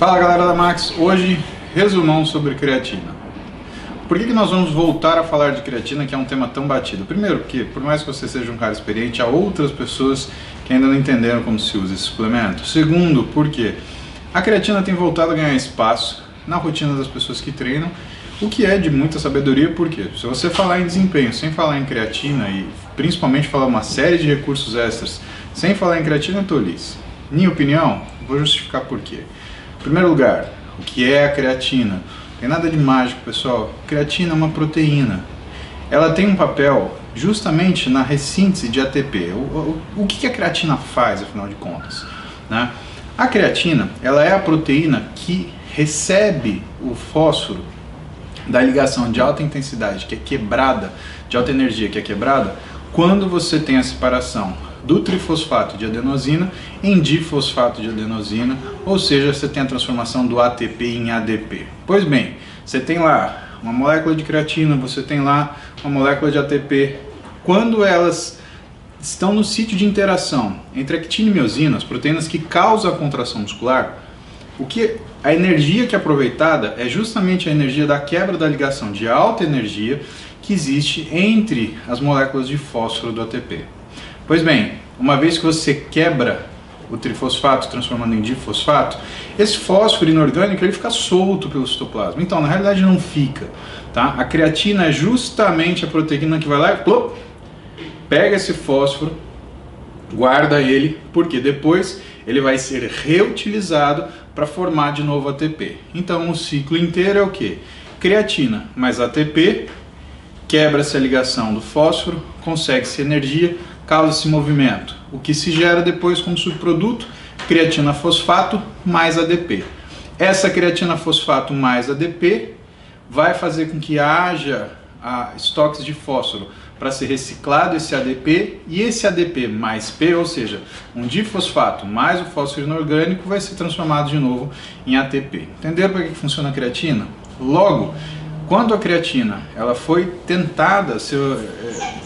Fala galera da Max, hoje resumão sobre creatina. Por que nós vamos voltar a falar de creatina, que é um tema tão batido? Primeiro, porque por mais que você seja um cara experiente, há outras pessoas que ainda não entenderam como se usa esse suplemento. Segundo, porque a creatina tem voltado a ganhar espaço na rotina das pessoas que treinam, o que é de muita sabedoria, porque se você falar em desempenho sem falar em creatina e principalmente falar uma série de recursos extras sem falar em creatina, é tolice. Minha opinião, vou justificar por quê. Em primeiro lugar, o que é a creatina? Não tem nada de mágico, pessoal. Creatina é uma proteína. Ela tem um papel justamente na ressíntese de ATP. O que a creatina faz, afinal de contas? Né? A creatina, ela é a proteína que recebe o fósforo da ligação de alta intensidade, que é quebrada, de alta energia, que é quebrada, quando você tem a separação do trifosfato de adenosina em difosfato de adenosina, ou seja, você tem a transformação do ATP em ADP. Pois bem, você tem lá uma molécula de creatina, você tem lá uma molécula de ATP. Quando elas estão no sítio de interação entre actina e miosina, as proteínas que causam a contração muscular, a energia que é aproveitada é justamente a energia da quebra da ligação de alta energia que existe entre as moléculas de fósforo do ATP. Pois bem, uma vez que você quebra o trifosfato transformando em difosfato, esse fósforo inorgânico ele fica solto pelo citoplasma. Então, na realidade não fica, tá? A creatina é justamente a proteína que vai lá e pega esse fósforo, guarda ele, porque depois ele vai ser reutilizado para formar de novo ATP. Então, o ciclo inteiro é o quê? Creatina mais ATP, quebra-se a ligação do fósforo, consegue-se energia, causa-se movimento. O que se gera depois como subproduto? Creatina fosfato mais ADP. Essa creatina fosfato mais ADP vai fazer com que haja estoques de fósforo para ser reciclado esse ADP, e esse ADP mais P, ou seja, um difosfato mais o fósforo inorgânico, vai ser transformado de novo em ATP. Entenderam para que funciona a creatina? Logo, quando a creatina ela foi tentada ser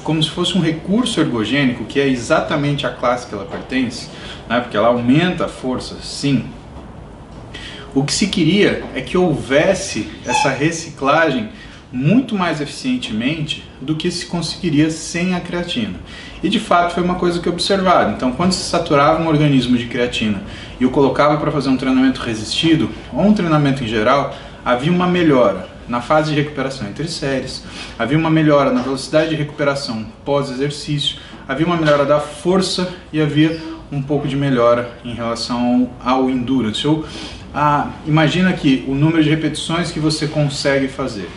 como se fosse um recurso ergogênico, que é exatamente a classe que ela pertence, né, porque ela aumenta a força, sim, o que se queria é que houvesse essa reciclagem muito mais eficientemente do que se conseguiria sem a creatina. E de fato foi uma coisa que eu observava. Então, quando se saturava um organismo de creatina e o colocava para fazer um treinamento resistido ou um treinamento em geral, havia uma melhora na fase de recuperação entre séries, havia uma melhora na velocidade de recuperação pós-exercício, havia uma melhora da força e havia um pouco de melhora em relação ao endurance. Imagina aqui o número de repetições que você consegue fazer.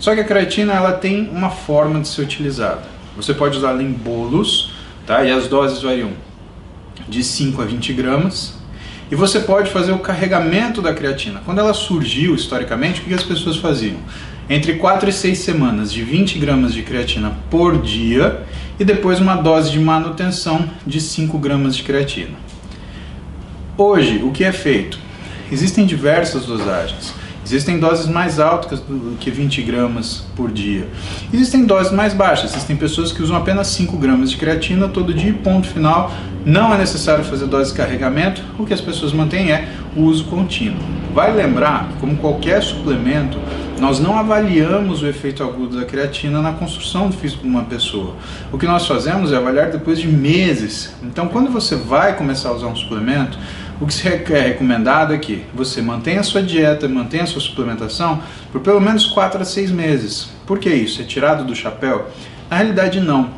Só que a creatina ela tem uma forma de ser utilizada. Você pode usá-la em bolos, tá? E as doses variam de 5 a 20 gramas. E você pode fazer o carregamento da creatina. Quando ela surgiu, historicamente, o que as pessoas faziam? Entre 4 e 6 semanas de 20 gramas de creatina por dia e depois uma dose de manutenção de 5 gramas de creatina. Hoje, o que é feito? Existem diversas dosagens. Existem doses mais altas do que 20 gramas por dia. Existem doses mais baixas. Existem pessoas que usam apenas 5 gramas de creatina todo dia, ponto final. Não é necessário fazer dose de carregamento. O que as pessoas mantêm é o uso contínuo. Vale lembrar que, como qualquer suplemento, nós não avaliamos o efeito agudo da creatina na construção do físico de uma pessoa. O que nós fazemos é avaliar depois de meses. Então, quando você vai começar a usar um suplemento, o que é recomendado é que você mantenha a sua dieta, mantenha a sua suplementação por pelo menos 4 a 6 meses. Por que isso? É tirado do chapéu? Na realidade não.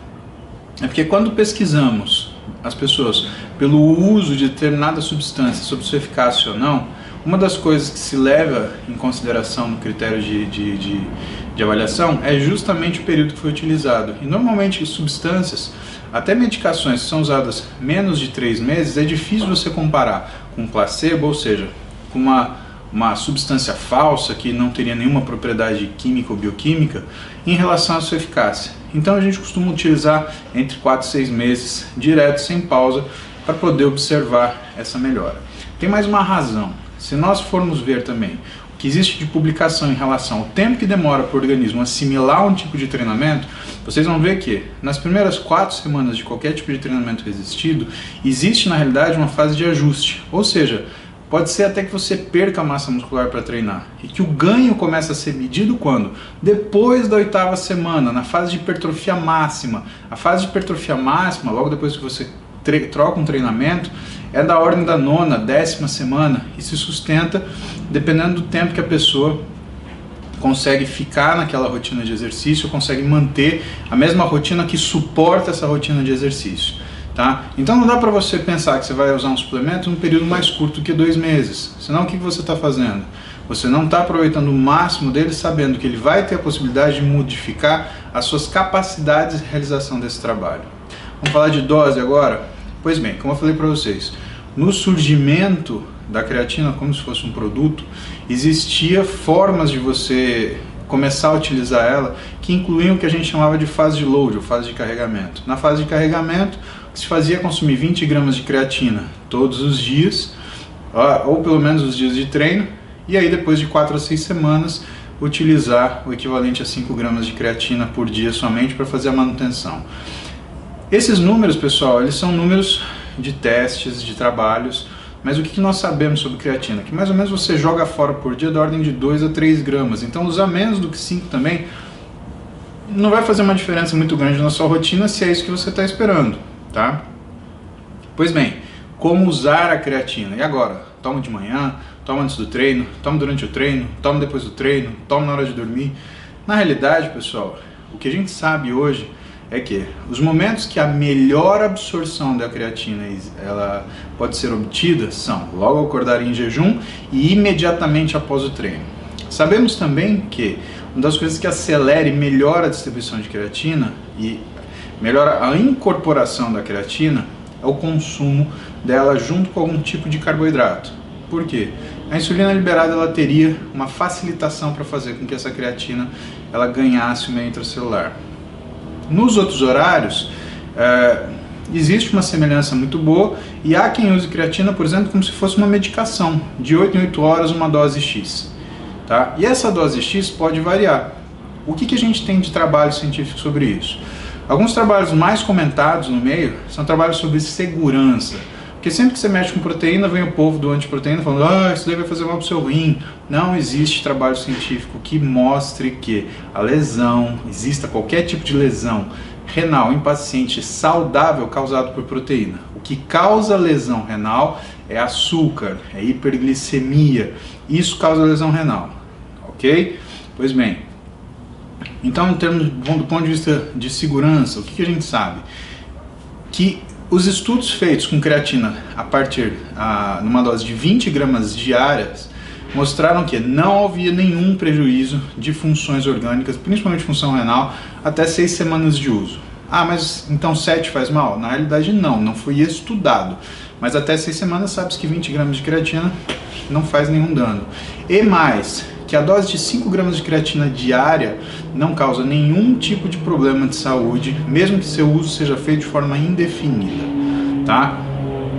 É porque quando pesquisamos as pessoas pelo uso de determinada substância, sobre sua eficácia ou não, uma das coisas que se leva em consideração no critério de avaliação é justamente o período que foi utilizado. E normalmente substâncias, até medicações que são usadas menos de 3 meses, é difícil você comparar com placebo, ou seja, com uma substância falsa que não teria nenhuma propriedade química ou bioquímica em relação à sua eficácia. Então a gente costuma utilizar entre 4 e 6 meses, direto, sem pausa, para poder observar essa melhora. Tem mais uma razão. Se nós formos ver também o que existe de publicação em relação ao tempo que demora para o organismo assimilar um tipo de treinamento, vocês vão ver que nas primeiras 4 semanas de qualquer tipo de treinamento resistido, existe na realidade uma fase de ajuste. Ou seja, Pode ser até que você perca massa muscular para treinar. E que o ganho começa a ser medido quando? Depois da 8ª semana, na fase de hipertrofia máxima. A fase de hipertrofia máxima, logo depois que você troca um treinamento, é da ordem da 9ª, 10ª semana e se sustenta dependendo do tempo que a pessoa consegue ficar naquela rotina de exercício, consegue manter a mesma rotina que suporta essa rotina de exercício. Tá? Então não dá para você pensar que você vai usar um suplemento num período mais curto que 2 meses. Senão o que você está fazendo? Você não está aproveitando o máximo dele, sabendo que ele vai ter a possibilidade de modificar as suas capacidades de realização desse trabalho. Vamos falar de dose agora? Pois bem, como eu falei para vocês, no surgimento da creatina como se fosse um produto, existia formas de você começar a utilizar ela que incluíam o que a gente chamava de fase de load, ou fase de carregamento. Na fase de carregamento, se fazia consumir 20 gramas de creatina todos os dias, ou pelo menos os dias de treino, e aí depois de 4 a 6 semanas utilizar o equivalente a 5 gramas de creatina por dia somente para fazer a manutenção. Esses números, pessoal, eles são números de testes, de trabalhos, mas o que nós sabemos sobre creatina? Que mais ou menos você joga fora por dia da ordem de 2 a 3 gramas, então usar menos do que 5 também não vai fazer uma diferença muito grande na sua rotina se é isso que você está esperando. Tá? Pois bem, como usar a creatina? E agora? Toma de manhã, toma antes do treino, toma durante o treino, toma depois do treino, toma na hora de dormir. Na realidade, pessoal, o que a gente sabe hoje é que os momentos que a melhor absorção da creatina ela pode ser obtida são logo ao acordar em jejum e imediatamente após o treino. Sabemos também que uma das coisas que acelera e melhora a distribuição de creatina e melhora a incorporação da creatina é o consumo dela junto com algum tipo de carboidrato. Por quê? A insulina liberada ela teria uma facilitação para fazer com que essa creatina ela ganhasse o meio intracelular. Nos outros horários, existe uma semelhança muito boa e há quem use creatina, por exemplo, como se fosse uma medicação, de 8 em 8 horas uma dose X. Tá? E essa dose X pode variar. O que a gente tem de trabalho científico sobre isso? Alguns trabalhos mais comentados no meio são trabalhos sobre segurança. Porque sempre que você mexe com proteína, vem o povo do antiproteína falando isso daí vai fazer mal para o seu rim. Não existe trabalho científico que mostre que a lesão, exista qualquer tipo de lesão renal em paciente saudável causado por proteína. O que causa lesão renal é açúcar, é hiperglicemia. Isso causa lesão renal, ok? Pois bem, então, do ponto de vista de segurança, o que a gente sabe? Que os estudos feitos com creatina a partir numa dose de 20 gramas diárias mostraram que não havia nenhum prejuízo de funções orgânicas, principalmente função renal, até 6 semanas de uso. Ah, mas então 7 faz mal? Na realidade não foi estudado. Mas até 6 semanas sabe-se que 20 gramas de creatina não faz nenhum dano. E mais, que a dose de 5 gramas de creatina diária não causa nenhum tipo de problema de saúde, mesmo que seu uso seja feito de forma indefinida, tá?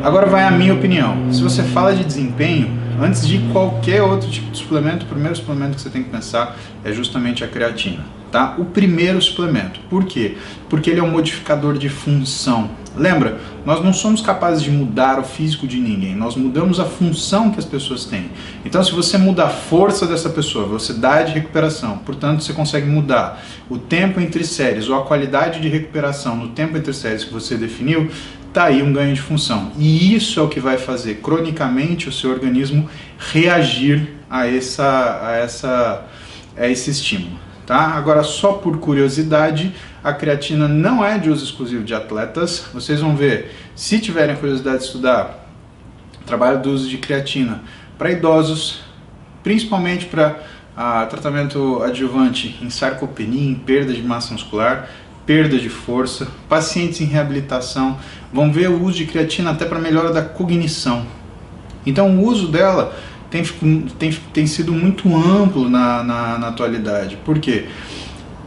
Agora vai a minha opinião. Se você fala de desempenho, antes de qualquer outro tipo de suplemento, o primeiro suplemento que você tem que pensar é justamente a creatina, tá? O primeiro suplemento. Por quê? Porque ele é um modificador de função. Lembra, nós não somos capazes de mudar o físico de ninguém, nós mudamos a função que as pessoas têm. Então, se você muda a força dessa pessoa, a velocidade de recuperação, portanto, você consegue mudar o tempo entre séries ou a qualidade de recuperação no tempo entre séries que você definiu, tá aí um ganho de função. E isso é o que vai fazer cronicamente o seu organismo reagir a esse estímulo. Tá? Agora, só por curiosidade, a creatina não é de uso exclusivo de atletas. Vocês vão ver, se tiverem a curiosidade de estudar, trabalho do uso de creatina para idosos, principalmente para tratamento adjuvante em sarcopenia, em perda de massa muscular, perda de força, pacientes em reabilitação, vão ver o uso de creatina até para melhora da cognição. Então, o uso dela tem sido muito amplo na atualidade. Por quê?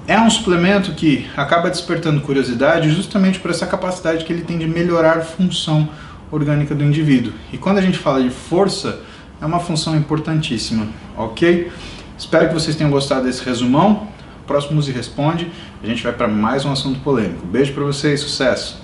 É um suplemento que acaba despertando curiosidade justamente por essa capacidade que ele tem de melhorar a função orgânica do indivíduo. E quando a gente fala de força, é uma função importantíssima, ok? Espero que vocês tenham gostado desse resumão. Próximo Use Responde, a gente vai para mais um assunto polêmico. Beijo para vocês, sucesso!